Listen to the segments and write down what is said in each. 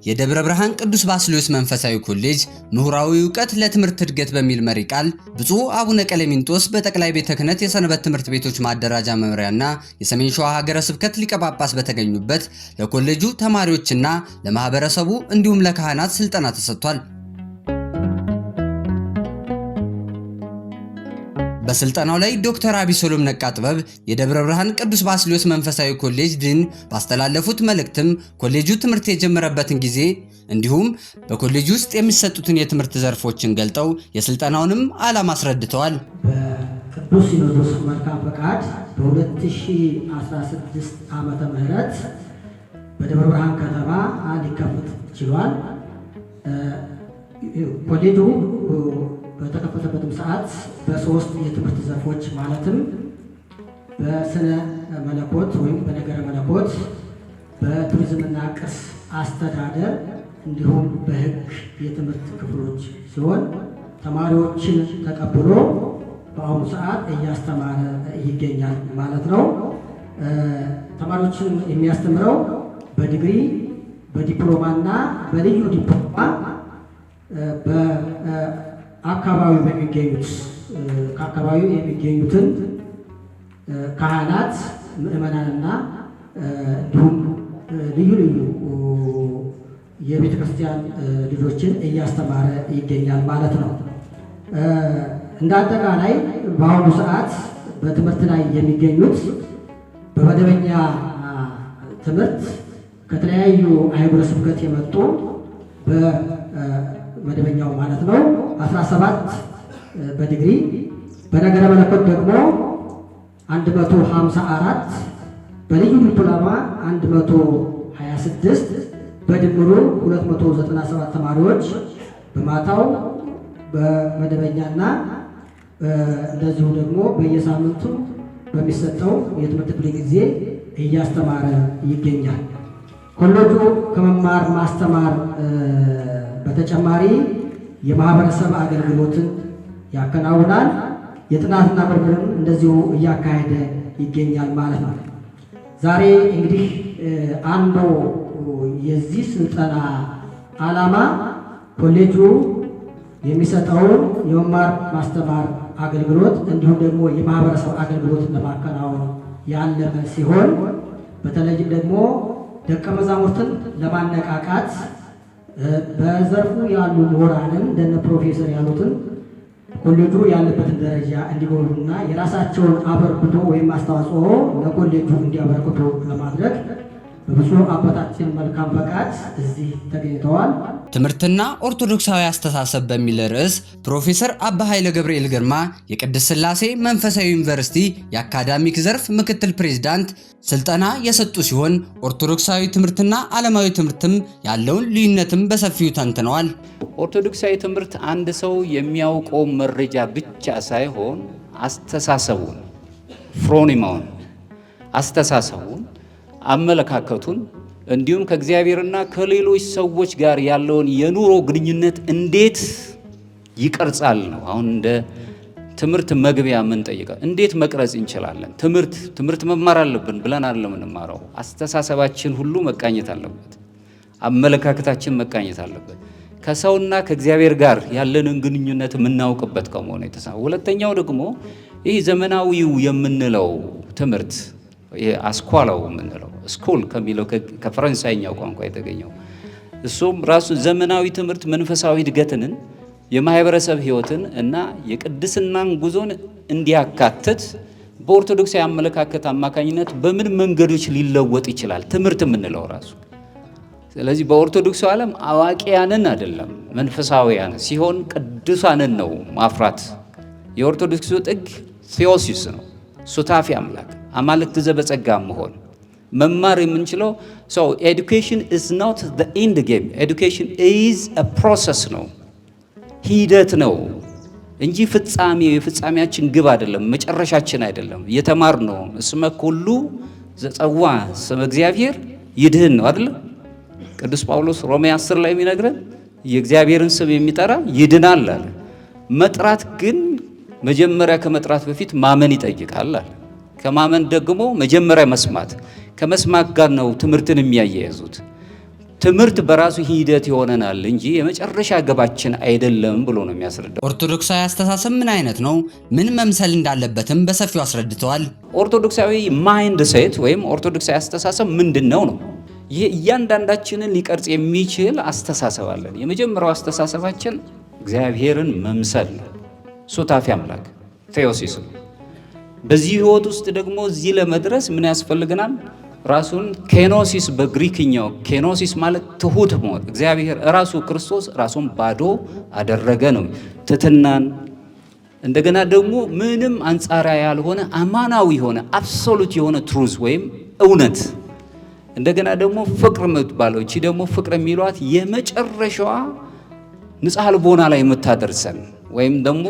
የደብረ ብርሃን ቅዱስ ባስልዮስ መንፈሳዊ ኮሌጅ ምሁራዊ ዕውቀት ለትምህርት እድገት በሚል መሪ ቃል ብፁዕ አቡነ ቀሌምንጦስ በጠቅላይ ቤተ ክህነት የሰንበት ትምህርት ቤቶች ማደራጃ መምሪያና የሰሜን ሸዋ ሀገረ ስብከት ሊቀ ጳጳስ በተገኙበት ለኮሌጁ ተማሪዎችና ለማህበረሰቡ እንዲሁም ለካህናት ስልጠና ተሰጥቷል። በስልጠናው ላይ ዶክተር አቢሶሎም ነቃጥበብ የደብረ ብርሃን ቅዱስ ባስልዮስ መንፈሳዊ ኮሌጅ ዲን ባስተላለፉት መልእክትም ኮሌጁ ትምህርት የጀመረበትን ጊዜ እንዲሁም በኮሌጁ ውስጥ የሚሰጡትን የትምህርት ዘርፎችን ገልጠው የስልጠናውንም ዓላማ አስረድተዋል። በቅዱስ ሲኖዶስ መልካም ፈቃድ በ2016 ዓመተ ምህረት በደብረ ብርሃን ከተማ ሊከፈት ችሏል። ኮሌጁ በተከፈተበትም ሰዓት በሶስት የትምህርት ዘርፎች ማለትም በስነ መለኮት ወይም በነገረ መለኮት፣ በቱሪዝምና ቅርስ አስተዳደር እንዲሁም በሕግ የትምህርት ክፍሎች ሲሆን ተማሪዎችን ተቀብሎ በአሁኑ ሰዓት እያስተማረ ይገኛል ማለት ነው። ተማሪዎችን የሚያስተምረው በዲግሪ በዲፕሎማና በልዩ ዲፕሎማ አካባቢው ከአካባቢው የሚገኙትን ካህናት ምዕመናንና እንዲሁም ልዩ ልዩ የቤተ ክርስቲያን ልጆችን እያስተማረ ይገኛል ማለት ነው። እንደ አጠቃላይ በአሁኑ ሰዓት በትምህርት ላይ የሚገኙት በመደበኛ ትምህርት ከተለያዩ አህጉረ ስብከት የመጡ መደበኛው ማለት ነው 17 በዲግሪ በነገረ መለኮት ደግሞ 154 በልዩ ዲፕሎማ 126 በድምሩ 297 ተማሪዎች በማታው በመደበኛና እንደዚሁ ደግሞ በየሳምንቱ በሚሰጠው የትምህርት ክፍለ ጊዜ እያስተማረ ይገኛል። ኮሌጁ ከመማር ማስተማር በተጨማሪ የማህበረሰብ አገልግሎትን ያከናውናል። የጥናትና ምርምርን እንደዚሁ እያካሄደ ይገኛል ማለት ነው። ዛሬ እንግዲህ አንዱ የዚህ ስልጠና ዓላማ ኮሌጁ የሚሰጠውን የመማር ማስተማር አገልግሎት እንዲሁም ደግሞ የማህበረሰብ አገልግሎትን ለማከናወን ያለመ ሲሆን በተለይም ደግሞ ደቀ መዛሙርትን ለማነቃቃት በዘርፉ ያሉ ምሁራንን እንደነ ፕሮፌሰር ያሉትን ኮሌጁ ያለበትን ደረጃ እንዲጎሉና የራሳቸውን አበርክቶ ወይም አስተዋጽኦ ለኮሌጁ እንዲያበረክቱ ለማድረግ በብፁዕ አባታችን መልካም ፈቃድ እዚህ ተገኝተዋል። ትምህርትና ኦርቶዶክሳዊ አስተሳሰብ በሚል ርዕስ ፕሮፌሰር አባ ኃይለ ገብርኤል ግርማ የቅድስት ሥላሴ መንፈሳዊ ዩኒቨርሲቲ የአካዳሚክ ዘርፍ ምክትል ፕሬዝዳንት ስልጠና የሰጡ ሲሆን ኦርቶዶክሳዊ ትምህርትና ዓለማዊ ትምህርትም ያለውን ልዩነትም በሰፊው ተንትነዋል። ኦርቶዶክሳዊ ትምህርት አንድ ሰው የሚያውቀው መረጃ ብቻ ሳይሆን አስተሳሰቡን፣ ፍሮኒማውን፣ አስተሳሰቡን፣ አመለካከቱን እንዲሁም ከእግዚአብሔርና ከሌሎች ሰዎች ጋር ያለውን የኑሮ ግንኙነት እንዴት ይቀርጻል ነው። አሁን እንደ ትምህርት መግቢያ ምን ጠይቃል? እንዴት መቅረጽ እንችላለን? ትምህርት መማር አለብን ብለን አይደለም የምንማረው። አስተሳሰባችን ሁሉ መቃኘት አለበት። አመለካከታችን መቃኘት አለበት። ከሰውና ከእግዚአብሔር ጋር ያለንን ግንኙነት የምናውቅበት ከመሆኑ የተነሳ፣ ሁለተኛው ደግሞ ይህ ዘመናዊው የምንለው ትምህርት አስኳላው የምንለው ስኩል ከሚለው ከፈረንሳይኛው ቋንቋ የተገኘው እሱም ራሱ ዘመናዊ ትምህርት መንፈሳዊ እድገትን፣ የማህበረሰብ ህይወትን እና የቅድስናን ጉዞን እንዲያካትት በኦርቶዶክሳዊ አመለካከት አማካኝነት በምን መንገዶች ሊለወጥ ይችላል ትምህርት የምንለው ራሱ። ስለዚህ በኦርቶዶክስ ዓለም አዋቂያንን አይደለም መንፈሳዊያን ሲሆን ቅዱሳንን ነው ማፍራት። የኦርቶዶክሱ ጥግ ቴዎሲስ ነው፣ ሱታፊ አምላክ አማልክት ዘበጸጋ መሆን መማር የምንችለው ሰው ኤዱኬሽን ኢዝ ኖት ዘ ኤንድ ጌም። ኤዱኬሽን ኢዝ አ ፕሮሰስ ነው፣ ሂደት ነው እንጂ የፍጻሜያችን ግብ አይደለም፣ መጨረሻችን አይደለም። የተማር ነው እስመ ኩሉ ዘጸዋ ስመ እግዚአብሔር ይድህን ነው አይደል? ቅዱስ ጳውሎስ ሮሜ 10 ላይ የሚነግረን የእግዚአብሔርን ስም የሚጠራ ይድናል አለ። መጥራት ግን መጀመሪያ ከመጥራት በፊት ማመን ይጠይቃል አለ። ከማመን ደግሞ መጀመሪያ መስማት፣ ከመስማት ጋር ነው ትምህርትን የሚያያይዙት። ትምህርት በራሱ ሂደት ይሆነናል እንጂ የመጨረሻ ገባችን አይደለም ብሎ ነው የሚያስረዳው። ኦርቶዶክሳዊ አስተሳሰብ ምን አይነት ነው? ምን መምሰል እንዳለበትም በሰፊው አስረድተዋል። ኦርቶዶክሳዊ ማይንድ ሴት ወይም ኦርቶዶክሳዊ አስተሳሰብ ምንድነው ነው? ይህ እያንዳንዳችንን ሊቀርጽ የሚችል አስተሳሰብ አለን። የመጀመሪያው አስተሳሰባችን እግዚአብሔርን መምሰል ነው። ሱታፊ አምላክ ቴዎሲስ ነው። በዚህ ህይወት ውስጥ ደግሞ እዚህ ለመድረስ ምን ያስፈልገናል? ራሱን ኬኖሲስ፣ በግሪክኛው ኬኖሲስ ማለት ትሁት መሆን። እግዚአብሔር ራሱ ክርስቶስ ራሱን ባዶ አደረገ ነው። ትትናን እንደገና ደግሞ ምንም አንጻራዊ ያልሆነ አማናዊ የሆነ አብሶሉት የሆነ ትሩዝ ወይም እውነት፣ እንደገና ደግሞ ፍቅር የምትባለው እቺ ደግሞ ፍቅር የሚሏት የመጨረሻዋ ንጽሐ ልቦና ላይ የምታደርሰን ወይም ደግሞ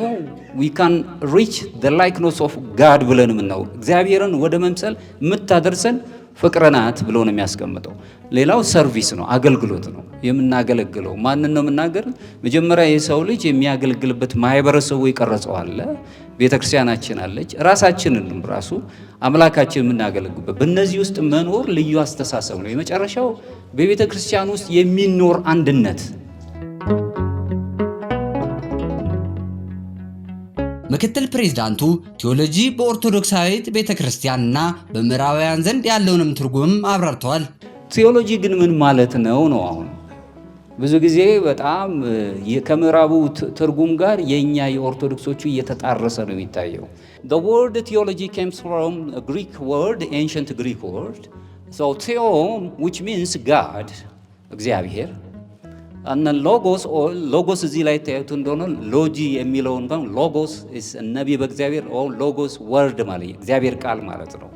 we can reach the likeness of God ብለን ነው እግዚአብሔርን ወደ መምሰል የምታደርሰን ፍቅር ናት ብሎ ነው የሚያስቀምጠው። ሌላው ሰርቪስ ነው፣ አገልግሎት ነው። የምናገለግለው ማንን ነው የምናገር? መጀመሪያ የሰው ልጅ የሚያገለግልበት ማህበረሰቡ ይቀርጸው አለ፣ ቤተክርስቲያናችን አለች፣ ራሳችንን ራሱ አምላካችን የምናገለግልበት። በእነዚህ ውስጥ መኖር ልዩ አስተሳሰብ ነው። የመጨረሻው በቤተክርስቲያን ውስጥ የሚኖር አንድነት። ምክትል ፕሬዝዳንቱ ቴዎሎጂ በኦርቶዶክሳዊት ቤተክርስቲያንና በምዕራባውያን ዘንድ ያለውንም ትርጉም አብራርተዋል። ቴዎሎጂ ግን ምን ማለት ነው ነው? አሁን ብዙ ጊዜ በጣም ከምዕራቡ ትርጉም ጋር የኛ የኦርቶዶክሶቹ እየተጣረሰ ነው የሚታየው። The word theology comes from a Greek word, ancient Greek word. So theo, which means God, እግዚአብሔር እና ሎጎስ እዚህ ላይ ታዩት እንደሆነ ሎጂ የሚለውን ሎጎስ ነቢይ በእግዚአብሔር ሎጎስ ወርድ ማለት እግዚአብሔር ቃል ማለት ነው።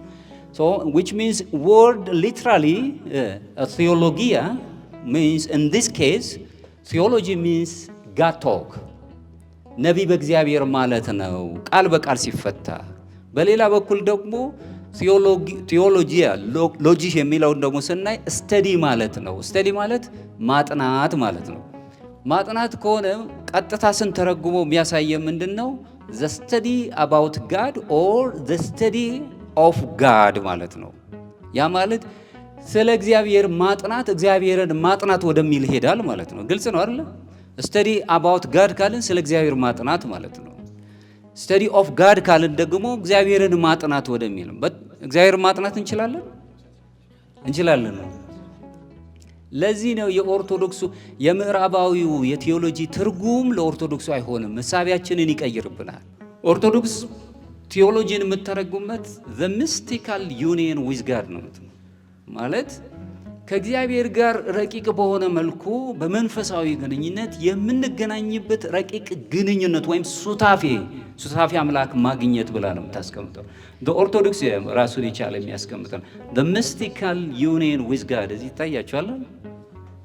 so which means word literally theologia means in this case theology means God talk ነቢይ በእግዚአብሔር ማለት ነው ቃል በቃል ሲፈታ። በሌላ በኩል ደግሞ ቴዎሎጂያ ሎጂ የሚለውን ደግሞ ስናይ ስተዲ ማለት ነው። ስተዲ ማለት ማጥናት ማለት ነው። ማጥናት ከሆነ ቀጥታ ስንተረጉሞ የሚያሳየ ምንድን ነው? the study about God or the study of God ማለት ነው። ያ ማለት ስለ እግዚአብሔር ማጥናት እግዚአብሔርን ማጥናት ወደሚል ሄዳል ማለት ነው። ግልጽ ነው አይደል? ስተዲ about God ካልን ስለ እግዚአብሔር ማጥናት ማለት ነው። ስተዲ ኦፍ ጋድ ካልን ደግሞ እግዚአብሔርን ማጥናት ወደሚል። እግዚአብሔርን ማጥናት እንችላለን ነው። ለዚህ ነው የኦርቶዶክሱ የምዕራባዊው የቴዎሎጂ ትርጉም ለኦርቶዶክሱ አይሆንም፣ መሳቢያችንን ይቀይርብናል። ኦርቶዶክስ ቴዎሎጂን የምተረጉመት the mystical union with God ነው ማለት ከእግዚአብሔር ጋር ረቂቅ በሆነ መልኩ በመንፈሳዊ ግንኙነት የምንገናኝበት ረቂቅ ግንኙነት ወይም ሱታፌ አምላክ ማግኘት ብላ ነው የምታስቀምጠው። ኦርቶዶክስ ራሱን የቻለ የሚያስቀምጠው the mystical union with God እዚህ ይታያችኋል።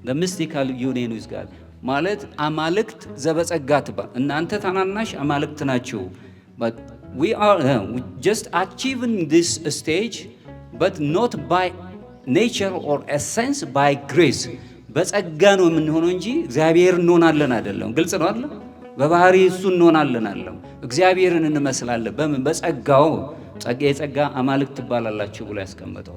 the mystical union with God ማለት አማልክት ዘበጸጋ ትባል። እናንተ ታናናሽ አማልክት ናችሁ። but we are just achieving this stage but not by nature or essence, by grace በጸጋ ነው የምንሆነው እንጂ እግዚአብሔር እንሆናለን አይደለም። ግልጽ ነው አይደል? በባህሪ እሱ እንሆናለን አይደለም፣ እግዚአብሔርን እንመስላለን። በምን? በጸጋው። የጸጋ አማልክት ትባላላችሁ ብሎ ያስቀመጠው።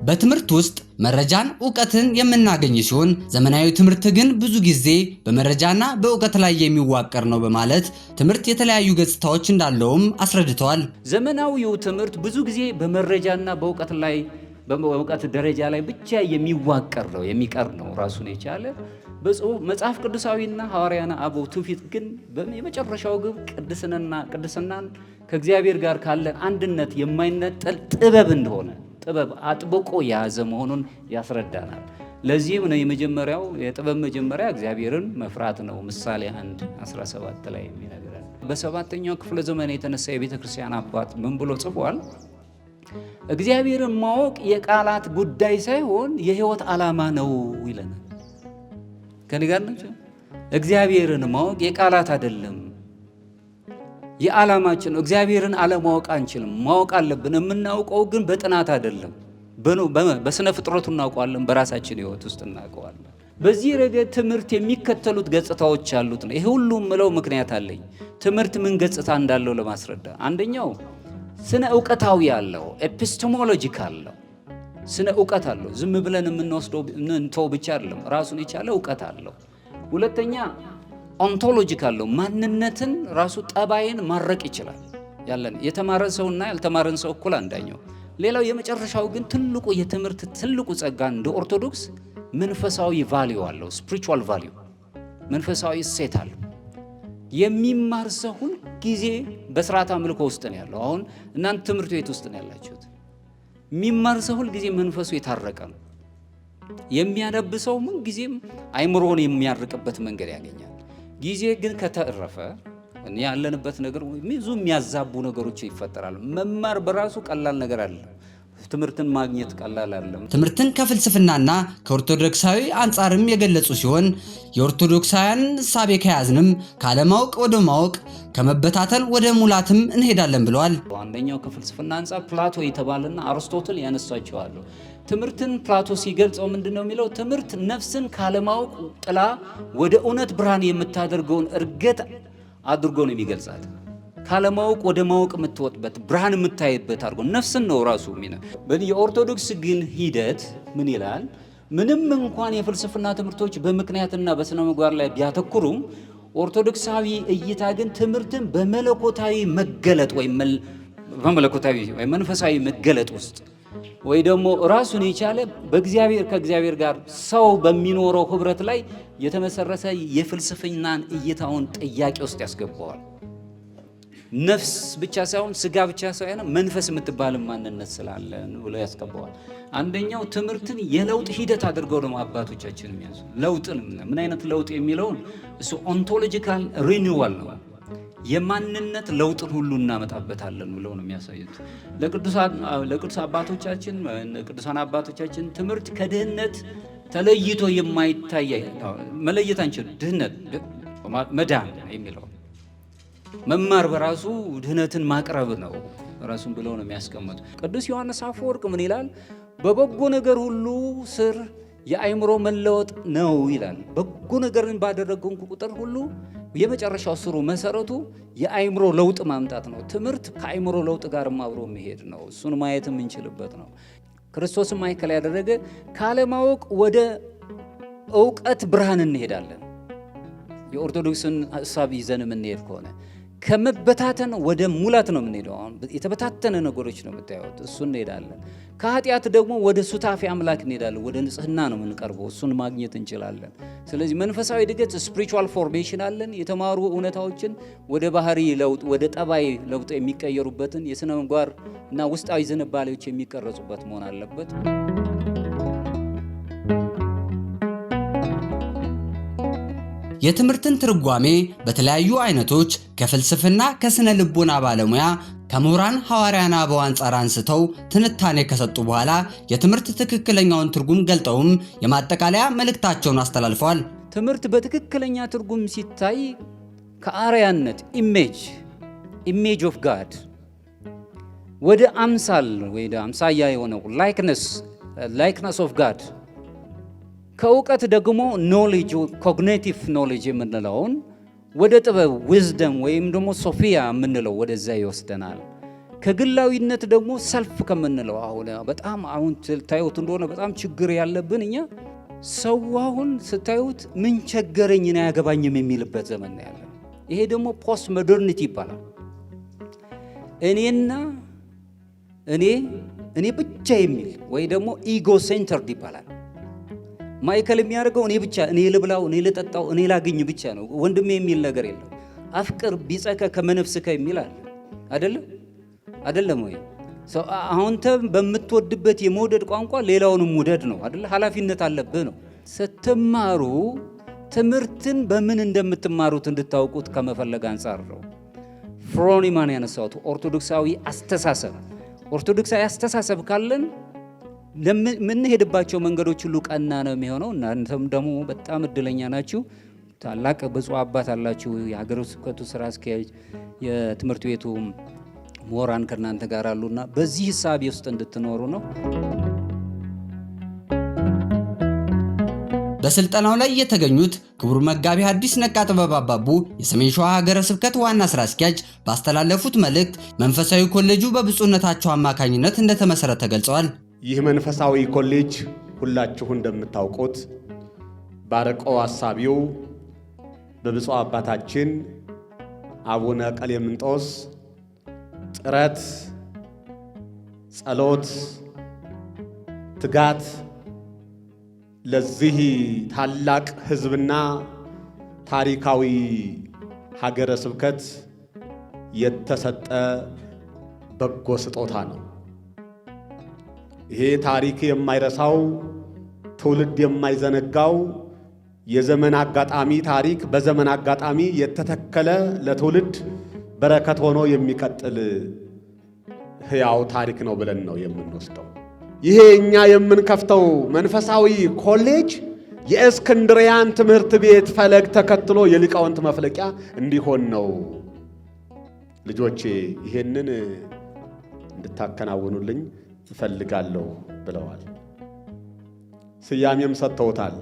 በትምህርት ውስጥ መረጃን፣ ዕውቀትን የምናገኝ ሲሆን ዘመናዊ ትምህርት ግን ብዙ ጊዜ በመረጃና በዕውቀት ላይ የሚዋቀር ነው በማለት ትምህርት የተለያዩ ገጽታዎች እንዳለውም አስረድተዋል። ዘመናዊው ትምህርት ብዙ ጊዜ በመረጃና በዕውቀት ደረጃ ላይ ብቻ የሚዋቀር ነው፣ የሚቀር ነው ራሱን የቻለ መጽሐፍ ቅዱሳዊና ሐዋርያና አበው ትውፊት ግን የመጨረሻው ግብ ቅድስናን ከእግዚአብሔር ጋር ካለን አንድነት የማይነጠል ጥበብ እንደሆነ ጥበብ አጥብቆ የያዘ መሆኑን ያስረዳናል። ለዚህም ነው የጥበብ መጀመሪያ እግዚአብሔርን መፍራት ነው። ምሳሌ 1:17 ላይ የሚነግረን። በሰባተኛው ክፍለ ዘመን የተነሳ የቤተ ክርስቲያን አባት ምን ብሎ ጽፏል? እግዚአብሔርን ማወቅ የቃላት ጉዳይ ሳይሆን የሕይወት ዓላማ ነው ይለናል። ከኔ ጋር ነው? እግዚአብሔርን ማወቅ የቃላት አይደለም፣ የዓላማችን ነው። እግዚአብሔርን አለማወቅ አንችልም፣ ማወቅ አለብን። የምናውቀው ግን በጥናት አይደለም፣ በስነ ፍጥረቱ እናውቀዋለን፣ በራሳችን ሕይወት ውስጥ እናውቀዋለን። በዚህ ረገድ ትምህርት የሚከተሉት ገጽታዎች አሉት ነው። ይሄ ሁሉ ምለው ምክንያት አለኝ። ትምህርት ምን ገጽታ እንዳለው ለማስረዳት አንደኛው ስነ ዕውቀታዊ አለው፣ ኤፒስቴሞሎጂካል አለው፣ ስነ ዕውቀት አለው። ዝም ብለን የምንወስደው እንተው ብቻ አይደለም፣ ራሱን የቻለ ዕውቀት አለው። ሁለተኛ ኦንቶሎጂካል አለው፣ ማንነትን ራሱ ጠባይን ማረቅ ይችላል። ያለን የተማረ ሰውና ያልተማረን ሰው እኩል አንዳኛው። ሌላው የመጨረሻው ግን ትልቁ የትምህርት ትልቁ ጸጋ እንደ ኦርቶዶክስ መንፈሳዊ ቫልዩ አለው፣ ስፒሪቹዋል ቫልዩ፣ መንፈሳዊ እሴት አለው። የሚማር ሰው ሁል ጊዜ በስርዓት አምልኮ ውስጥ ነው ያለው። አሁን እናንተ ትምህርት ቤት ውስጥ ነው ያላችሁት። የሚማር ሰው ሁል ጊዜ መንፈሱ የታረቀ ነው። የሚያነብ ሰው ምን ጊዜም አይምሮውን የሚያርቅበት መንገድ ያገኛል። ጊዜ ግን ከተረፈ ያለንበት ነገር ብዙ የሚያዛቡ ነገሮች ይፈጠራሉ። መማር በራሱ ቀላል ነገር አለ። ትምህርትን ማግኘት ቀላል አይደለም። ትምህርትን ከፍልስፍናና ከኦርቶዶክሳዊ አንጻርም የገለጹ ሲሆን የኦርቶዶክሳውያን እሳቤ ከያዝንም ካለማወቅ ወደ ማወቅ ከመበታተን ወደ ሙላትም እንሄዳለን ብለዋል። አንደኛው ከፍልስፍና አንጻር ፕላቶ የተባለና አርስቶትል ያነሳቸዋል። ትምህርትን ፕላቶ ሲገልጸው ምንድነው የሚለው? ትምህርት ነፍስን ካለማወቅ ጥላ ወደ እውነት ብርሃን የምታደርገውን እርገት አድርጎ ነው የሚገልጻት። ካለማወቅ ወደ ማወቅ የምትወጥበት ብርሃን የምታይበት አድርጎ ነፍስን ነው ራሱ ሚና። የኦርቶዶክስ ግን ሂደት ምን ይላል? ምንም እንኳን የፍልስፍና ትምህርቶች በምክንያትና በስነ ምግባር ላይ ቢያተኩሩም ኦርቶዶክሳዊ እይታ ግን ትምህርትን በመለኮታዊ መገለጥ ወይም በመለኮታዊ ወይ መንፈሳዊ መገለጥ ውስጥ ወይ ደግሞ ራሱን የቻለ በእግዚአብሔር ከእግዚአብሔር ጋር ሰው በሚኖረው ህብረት ላይ የተመሰረተ የፍልስፍናን እይታውን ጥያቄ ውስጥ ያስገባዋል። ነፍስ ብቻ ሳይሆን ስጋ ብቻ ሳይሆን መንፈስ የምትባል ማንነት ስላለን ብሎ ያስገባዋል። አንደኛው ትምህርትን የለውጥ ሂደት አድርገው ደግሞ አባቶቻችን የሚያዙ ለውጥን ምን አይነት ለውጥ የሚለውን እሱ ኦንቶሎጂካል ሪኒዋል ነው። የማንነት ለውጥን ሁሉ እናመጣበታለን ብለው ነው የሚያሳዩት። ለቅዱሳን አባቶቻችን ትምህርት ከድህነት ተለይቶ የማይታይ መለየት አንችል። ድህነት መዳን የሚለው መማር በራሱ ድህነትን ማቅረብ ነው ራሱን ብለው ነው የሚያስቀምጡ። ቅዱስ ዮሐንስ አፈወርቅ ምን ይላል? በበጎ ነገር ሁሉ ስር የአእምሮ መለወጥ ነው ይላል። በጎ ነገርን ባደረገው ቁጥር ሁሉ የመጨረሻው ስሩ መሰረቱ የአእምሮ ለውጥ ማምጣት ነው። ትምህርት ከአእምሮ ለውጥ ጋር አብሮ መሄድ ነው። እሱን ማየት የምንችልበት ነው። ክርስቶስን ማዕከል ያደረገ ካለማወቅ ወደ ዕውቀት ብርሃን እንሄዳለን። የኦርቶዶክስን ሐሳብ ይዘን የምንሄድ ከሆነ ከመበታተን ወደ ሙላት ነው የምንሄደው። አሁን የተበታተነ ነገሮች ነው የምታዩት፣ እሱን እንሄዳለን። ከኃጢአት ደግሞ ወደ ሱታፌ አምላክ እንሄዳለን። ወደ ንጽህና ነው የምንቀርበው፣ እሱን ማግኘት እንችላለን። ስለዚህ መንፈሳዊ እድገት ስፒሪቹዋል ፎርሜሽን አለን። የተማሩ እውነታዎችን ወደ ባህሪ ለውጥ፣ ወደ ጠባይ ለውጥ የሚቀየሩበትን የሥነ ምግባር እና ውስጣዊ ዝንባሌዎች የሚቀረጹበት መሆን አለበት። የትምህርትን ትርጓሜ በተለያዩ አይነቶች ከፍልስፍና ከስነ ልቦና ባለሙያ ከምሁራን ሐዋርያና አበው አንጻር አንስተው ትንታኔ ከሰጡ በኋላ የትምህርት ትክክለኛውን ትርጉም ገልጠውም የማጠቃለያ መልእክታቸውን አስተላልፈዋል። ትምህርት በትክክለኛ ትርጉም ሲታይ ከአርያነት ኢሜጅ ኦፍ ጋድ ወደ አምሳል ወይ አምሳያ የሆነው ላይክነስ ኦፍ ጋድ ከእውቀት ደግሞ ኖሌጅ ኮግኒቲቭ ኖሌጅ የምንለውን ወደ ጥበብ ዊዝደም ወይም ደግሞ ሶፊያ የምንለው ወደዛ ይወስደናል። ከግላዊነት ደግሞ ሰልፍ ከምንለው አሁን ስታዩት እንደሆነ በጣም ችግር ያለብን እኛ ሰው አሁን ስታዩት ምን ቸገረኝ ነው ያገባኝም የሚልበት ዘመን ነው ያለው። ይሄ ደግሞ ፖስት ሞደርኒቲ ይባላል። እኔ ብቻ የሚል ወይ ደግሞ ኢጎ ሴንተርድ ይባላል። ማይከል የሚያደርገው እኔ ብቻ፣ እኔ ልብላው፣ እኔ ልጠጣው፣ እኔ ላግኝ ብቻ ነው። ወንድሜ የሚል ነገር የለም። አፍቅር ቢጸከ ከመነፍስከ የሚል አለ አይደለም ወይ? አንተ በምትወድበት የመውደድ ቋንቋ ሌላውንም ውደድ ነው አይደል? ኃላፊነት አለብህ ነው። ስትማሩ ትምህርትን በምን እንደምትማሩት እንድታውቁት ከመፈለግ አንጻር ነው ፍሮኒማን ያነሳው ኦርቶዶክሳዊ አስተሳሰብ ካለን ለምንሄድባቸው መንገዶች ሁሉ ቀና ነው የሚሆነው። እናንተም ደግሞ በጣም እድለኛ ናችሁ። ታላቅ ብፁዕ አባት አላችሁ። የሀገረ ስብከቱ ስራ አስኪያጅ፣ የትምህርት ቤቱ ምሁራን ከእናንተ ጋር አሉና በዚህ ሂሳብ ውስጥ እንድትኖሩ ነው። በስልጠናው ላይ የተገኙት ክቡር መጋቢ ሐዲስ ነቃ ጥበብ አባቡ የሰሜን ሸዋ ሀገረ ስብከት ዋና ስራ አስኪያጅ ባስተላለፉት መልእክት መንፈሳዊ ኮሌጁ በብፁዕነታቸው አማካኝነት እንደተመሰረተ ገልጸዋል። ይህ መንፈሳዊ ኮሌጅ ሁላችሁ እንደምታውቁት ባረቆ አሳቢው በብፁዕ አባታችን አቡነ ቀሌምንጦስ ጥረት፣ ጸሎት፣ ትጋት ለዚህ ታላቅ ሕዝብና ታሪካዊ ሀገረ ስብከት የተሰጠ በጎ ስጦታ ነው። ይሄ ታሪክ የማይረሳው ትውልድ የማይዘነጋው የዘመን አጋጣሚ ታሪክ በዘመን አጋጣሚ የተተከለ ለትውልድ በረከት ሆኖ የሚቀጥል ሕያው ታሪክ ነው ብለን ነው የምንወስደው። ይሄ እኛ የምንከፍተው መንፈሳዊ ኮሌጅ የእስክንድርያን ትምህርት ቤት ፈለግ ተከትሎ የሊቃውንት መፍለቂያ እንዲሆን ነው። ልጆቼ ይሄንን እንድታከናውኑልኝ እፈልጋለሁ ብለዋል። ስያሜም ሰጥተውታል።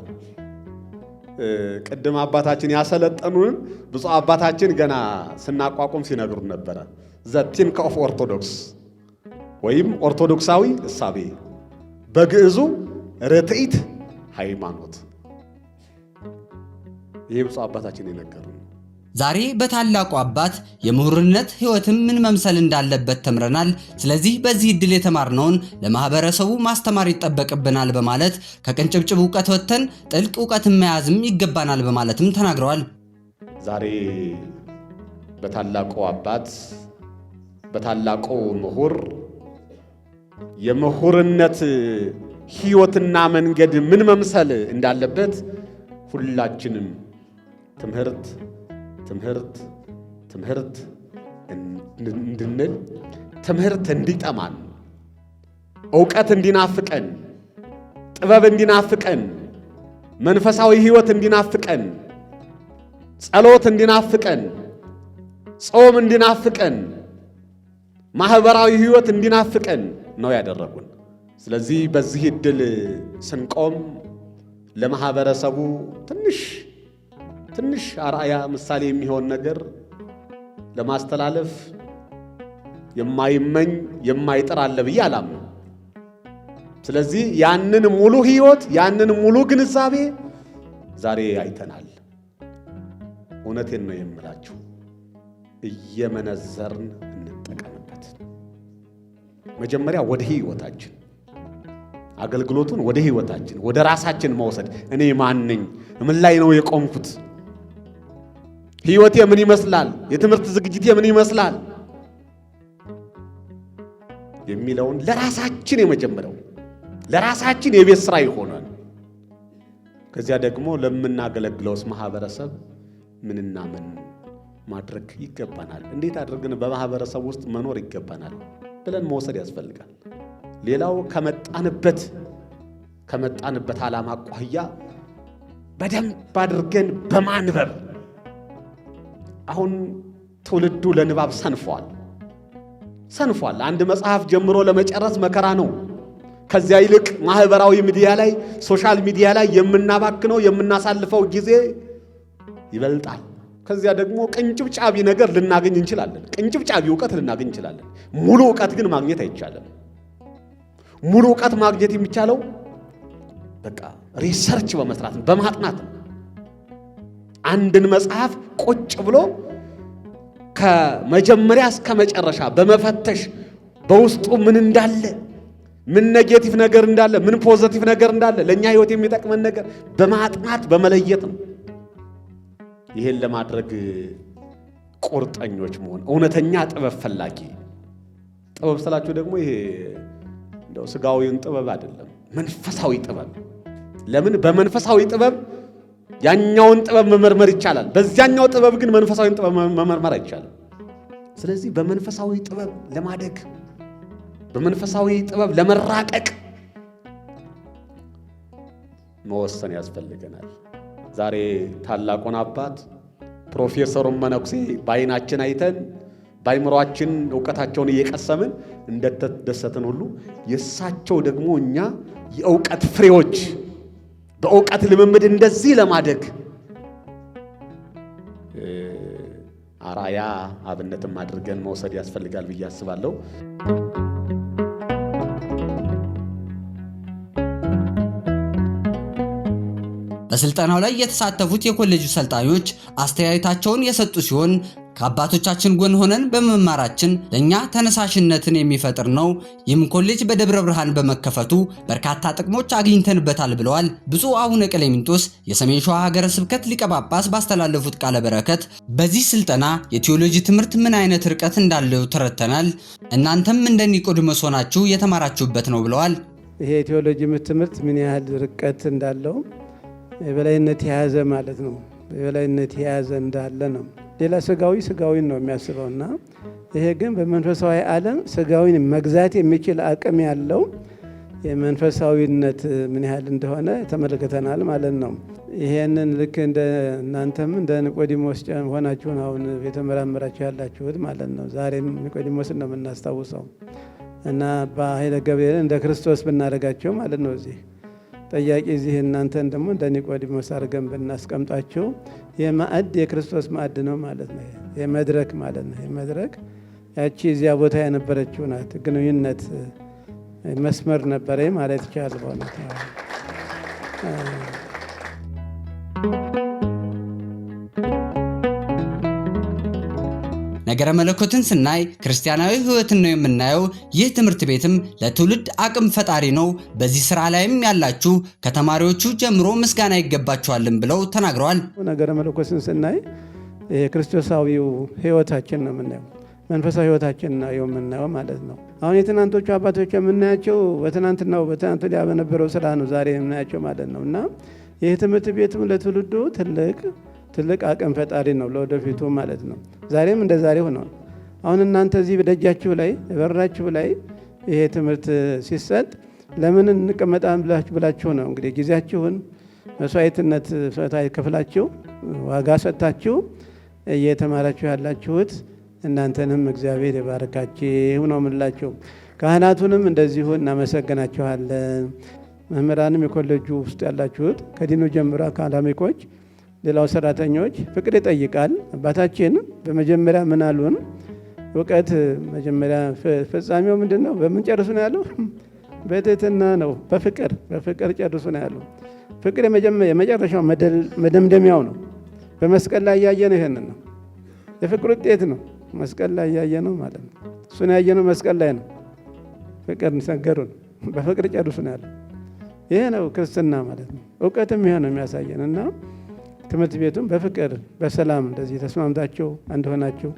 ቅድም አባታችን ያሰለጠኑን ብፁዕ አባታችን ገና ስናቋቁም ሲነግሩን ነበረ። ዘ ቲንክ ኦፍ ኦርቶዶክስ ወይም ኦርቶዶክሳዊ እሳቤ በግዕዙ ርትዕት ሃይማኖት። ይሄ ብፁዕ አባታችን የነገሩን። ዛሬ በታላቁ አባት የምሁርነት ሕይወትም ምን መምሰል እንዳለበት ተምረናል። ስለዚህ በዚህ ዕድል የተማርነውን ለማህበረሰቡ ማስተማር ይጠበቅብናል በማለት ከቅንጭብጭብ ዕውቀት ወጥተን ጥልቅ ዕውቀትን መያዝም ይገባናል በማለትም ተናግረዋል። ዛሬ በታላቁ አባት በታላቁ ምሁር የምሁርነት ሕይወትና መንገድ ምን መምሰል እንዳለበት ሁላችንም ትምህርት እንድንል ትምህርት እንዲጠማን ዕውቀት እንዲናፍቀን ጥበብ እንዲናፍቀን መንፈሳዊ ሕይወት እንዲናፍቀን ጸሎት እንዲናፍቀን ጾም እንዲናፍቀን ማህበራዊ ሕይወት እንዲናፍቀን ነው ያደረጉን። ስለዚህ በዚህ ዕድል ስንቆም ለማህበረሰቡ ትንሽ አርአያ ምሳሌ የሚሆን ነገር ለማስተላለፍ የማይመኝ የማይጥር አለ ብዬ አላምንም። ስለዚህ ያንን ሙሉ ሕይወት ያንን ሙሉ ግንዛቤ ዛሬ አይተናል። እውነቴን ነው የምላችሁ፣ እየመነዘርን እንጠቀምበት። መጀመሪያ ወደ ሕይወታችን አገልግሎቱን ወደ ሕይወታችን ወደ ራሳችን መውሰድ። እኔ ማን ነኝ? ምን ላይ ነው የቆምኩት? ሕይወቴ ምን ይመስላል? የትምህርት ዝግጅቴ ምን ይመስላል? የሚለውን ለራሳችን የመጀመሪያው ለራሳችን የቤት ሥራ ይሆናል። ከዚያ ደግሞ ለምናገለግለውስ ማህበረሰብ ምንና ምን ማድረግ ይገባናል፣ እንዴት አድርገን በማህበረሰብ ውስጥ መኖር ይገባናል ብለን መውሰድ ያስፈልጋል። ሌላው ከመጣንበት ዓላማ አኳያ በደንብ አድርገን በማንበብ አሁን ትውልዱ ለንባብ ሰንፏል። አንድ መጽሐፍ ጀምሮ ለመጨረስ መከራ ነው። ከዚያ ይልቅ ማህበራዊ ሚዲያ ላይ ሶሻል ሚዲያ ላይ የምናባክነው የምናሳልፈው ጊዜ ይበልጣል። ከዚያ ደግሞ ቅንጭብጫቢ ነገር ልናገኝ እንችላለን። ቅንጭብጫቢ ዕውቀት ልናገኝ እንችላለን። ሙሉ ዕውቀት ግን ማግኘት አይቻልም። ሙሉ ዕውቀት ማግኘት የሚቻለው በቃ ሪሰርች በመስራት በማጥናት አንድን መጽሐፍ ቁጭ ብሎ ከመጀመሪያ እስከ መጨረሻ በመፈተሽ በውስጡ ምን እንዳለ፣ ምን ኔጌቲቭ ነገር እንዳለ፣ ምን ፖዚቲቭ ነገር እንዳለ፣ ለኛ ህይወት የሚጠቅመን ነገር በማጥናት በመለየት ነው። ይሄን ለማድረግ ቁርጠኞች መሆን፣ እውነተኛ ጥበብ ፈላጊ። ጥበብ ስላችሁ ደግሞ ይሄ እንደው ስጋዊውን ጥበብ አይደለም፣ መንፈሳዊ ጥበብ። ለምን በመንፈሳዊ ጥበብ ያኛውን ጥበብ መመርመር ይቻላል፣ በዚያኛው ጥበብ ግን መንፈሳዊን ጥበብ መመርመር አይቻልም። ስለዚህ በመንፈሳዊ ጥበብ ለማደግ በመንፈሳዊ ጥበብ ለመራቀቅ መወሰን ያስፈልገናል። ዛሬ ታላቁን አባት ፕሮፌሰሩን መነኩሴ በዓይናችን አይተን በአይምሯችን ዕውቀታቸውን እየቀሰምን እንደተደሰትን ሁሉ የእሳቸው ደግሞ እኛ የዕውቀት ፍሬዎች በእውቀት ልምምድ እንደዚህ ለማደግ አራያ አብነትም አድርገን መውሰድ ያስፈልጋል ብዬ አስባለሁ። በስልጠናው ላይ የተሳተፉት የኮሌጁ ሰልጣኞች አስተያየታቸውን የሰጡ ሲሆን ከአባቶቻችን ጎን ሆነን በመማራችን ለኛ ተነሳሽነትን የሚፈጥር ነው። ይህም ኮሌጅ በደብረ ብርሃን በመከፈቱ በርካታ ጥቅሞች አግኝተንበታል ብለዋል። ብፁዕ አቡነ ቀሌምንጦስ የሰሜን ሸዋ ሀገረ ስብከት ሊቀ ጳጳስ ባስተላለፉት ቃለ በረከት በዚህ ስልጠና የቴዎሎጂ ትምህርት ምን አይነት ርቀት እንዳለው ተረድተናል። እናንተም እንደ ኒቆዲሞስ ሆናችሁ የተማራችሁበት ነው ብለዋል። ይሄ የቴዎሎጂ ትምህርት ምን ያህል ርቀት እንዳለው የበላይነት የያዘ ማለት ነው። የበላይነት የያዘ እንዳለ ነው። ሌላ ስጋዊን ነው የሚያስበውና ይሄ ግን በመንፈሳዊ ዓለም ስጋዊን መግዛት የሚችል አቅም ያለው የመንፈሳዊነት ምን ያህል እንደሆነ ተመልክተናል ማለት ነው። ይሄንን ልክ እንደ እናንተም እንደ ኒቆዲሞስ ሆናችሁ አሁን የተመራመራችሁ ያላችሁት ማለት ነው። ዛሬም ኒቆዲሞስን ነው የምናስታውሰው እና በኃይለ ገብርኤል እንደ ክርስቶስ ብናደርጋቸው ማለት ነው። እዚህ ጠያቂ እዚህ እናንተን ደግሞ እንደ ኒቆዲሞስ አድርገን ብናስቀምጣቸው የማዕድ የክርስቶስ ማዕድ ነው ማለት ነው። የመድረክ ማለት ነው። የመድረክ ያቺ እዚያ ቦታ የነበረችው ናት። ግንኙነት መስመር ነበረ ማለት ይቻላል በእውነት። ነገረ መለኮትን ስናይ ክርስቲያናዊ ሕይወትን ነው የምናየው። ይህ ትምህርት ቤትም ለትውልድ አቅም ፈጣሪ ነው። በዚህ ስራ ላይም ያላችሁ ከተማሪዎቹ ጀምሮ ምስጋና ይገባቸዋልም ብለው ተናግረዋል። ነገረ መለኮትን ስናይ የክርስቶሳዊው ሕይወታችን ነው የምናየው። መንፈሳዊ ሕይወታችን ነው የምናየው ማለት ነው። አሁን የትናንቶቹ አባቶች የምናያቸው በትናንት ወዲያ በነበረው ስራ ነው ዛሬ የምናያቸው ማለት ነው። እና ይህ ትምህርት ቤትም ለትውልዱ ትልቅ አቅም ፈጣሪ ነው ለወደፊቱ ማለት ነው። ዛሬም እንደ ዛሬ ሆኗል። አሁን እናንተ እዚህ በደጃችሁ ላይ በራችሁ ላይ ይሄ ትምህርት ሲሰጥ ለምን እንቀመጣን ብላችሁ ነው እንግዲህ ጊዜያችሁን መስዋዕትነት ከፍላችሁ ዋጋ ሰጥታችሁ እየተማራችሁ ያላችሁት። እናንተንም እግዚአብሔር ይባርካችሁ ነው የምላችሁ። ካህናቱንም እንደዚሁ እናመሰግናችኋለን። መምህራንም የኮሌጁ ውስጥ ያላችሁት ከዲኑ ጀምሮ አካዳሚኮች፣ ሌላው ሰራተኞች ፍቅር ይጠይቃል። አባታችን በመጀመሪያ ምን አሉን? እውቀት መጀመሪያ ፍጻሜው ምንድን ነው? በምን ጨርሱ ነው ያለው? በትህትና ነው። በፍቅር ጨርሱ ነው ያለው። ፍቅር የመጨረሻው መደምደሚያው ነው። በመስቀል ላይ ያየነው ይሄንን ነው። የፍቅር ውጤት ነው። መስቀል ላይ ያየነው ማለት ነው። እሱን ያየነው መስቀል ላይ ነው። ፍቅር ሰገሩን በፍቅር ጨርሱ ነው ያለው። ይሄ ነው ክርስትና ማለት ነው። እውቀትም ይሄ ነው የሚያሳየን እና ትምህርት ቤቱም በፍቅር በሰላም እንደዚህ ተስማምታችሁ አንድ ሆናችሁ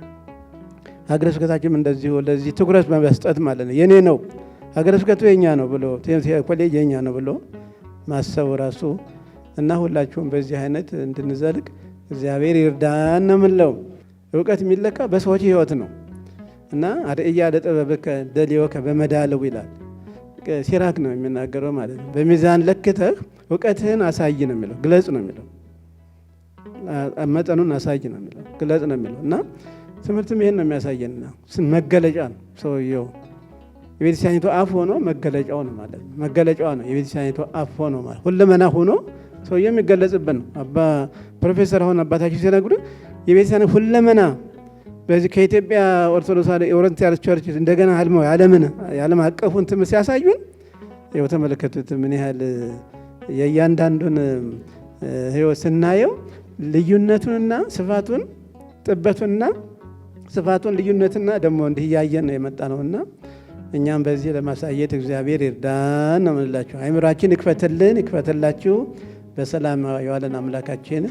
ሀገረ ስብከታችንም እንደዚሁ ለዚህ ትኩረት በመስጠት ማለት ነው። የኔ ነው ሀገረ ስብከቱ የኛ ነው ብሎ ኮሌጅ የኛ ነው ብሎ ማሰቡ ራሱ እና ሁላችሁም በዚህ አይነት እንድንዘልቅ እግዚአብሔር ይርዳን ነው የምንለው። እውቀት የሚለካ በሰዎች ሕይወት ነው እና አርእያ ለጥበብከ ደልዮከ በመዳለው ይላል። ሲራክ ነው የሚናገረው ማለት ነው። በሚዛን ለክተህ እውቀትህን አሳይ ነው የሚለው፣ ግለጽ ነው የሚለው፣ መጠኑን አሳይ ነው የሚለው፣ ግለጽ ነው የሚለው እና ትምህርትም ይሄን ነው የሚያሳየንና መገለጫ ነው። ሰውየው የቤተክርስቲያኒቱ አፍ ሆኖ መገለጫው ነው ማለት ነው። መገለጫዋ ነው የቤተክርስቲያኒቱ አፍ ሆኖ ማለት ሁለመና ሆኖ ሰውየው የሚገለጽብን ነው። አባ ፕሮፌሰር አሁን አባታችን ሲነግሩ የቤተክርስቲያን ሁለመና በዚህ ከኢትዮጵያ ኦርቶዶክስ ኦሪየንታል ቸርች እንደገና ህልማው የዓለም አቀፉን ትምህርት ሲያሳዩን ይኸው ተመለከቱት። ምን ያህል የእያንዳንዱን ህይወት ስናየው ልዩነቱንና ስፋቱን ጥበቱንና ስፋቱን ልዩነትና ደግሞ እንዲህ እያየን ነው የመጣ ነውና እኛም በዚህ ለማሳየት እግዚአብሔር ይርዳን ነው የምንላችሁ። አይምራችን ይክፈትላችሁ። በሰላም የዋለን አምላካችን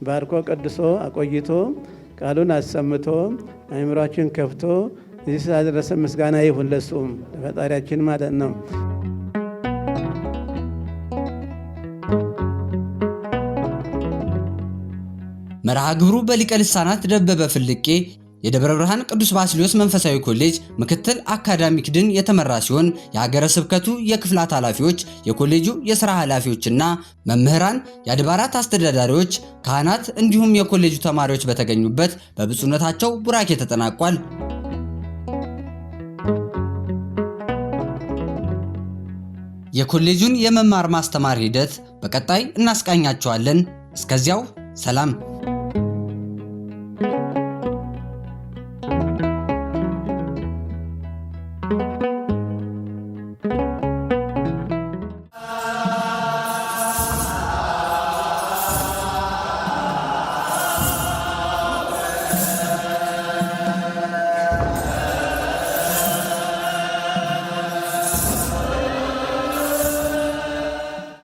ባርኮ ቀድሶ አቆይቶ ቃሉን አሰምቶ አይምሯችን ከፍቶ እዚህ ስላደረሰ ምስጋና ይሁን ለሱም ለፈጣሪያችን ማለት ነው። መርሃ ግብሩ በሊቀ ልሳናት ደበበ ፍልቄ የደብረ ብርሃን ቅዱስ ባስልዮስ መንፈሳዊ ኮሌጅ ምክትል አካዳሚክ ድን የተመራ ሲሆን የሀገረ ስብከቱ የክፍላት ኃላፊዎች፣ የኮሌጁ የሥራ ኃላፊዎችና መምህራን፣ የአድባራት አስተዳዳሪዎች፣ ካህናት እንዲሁም የኮሌጁ ተማሪዎች በተገኙበት በብፁዕነታቸው ቡራኬ ተጠናቋል። የኮሌጁን የመማር ማስተማር ሂደት በቀጣይ እናስቃኛቸዋለን። እስከዚያው ሰላም።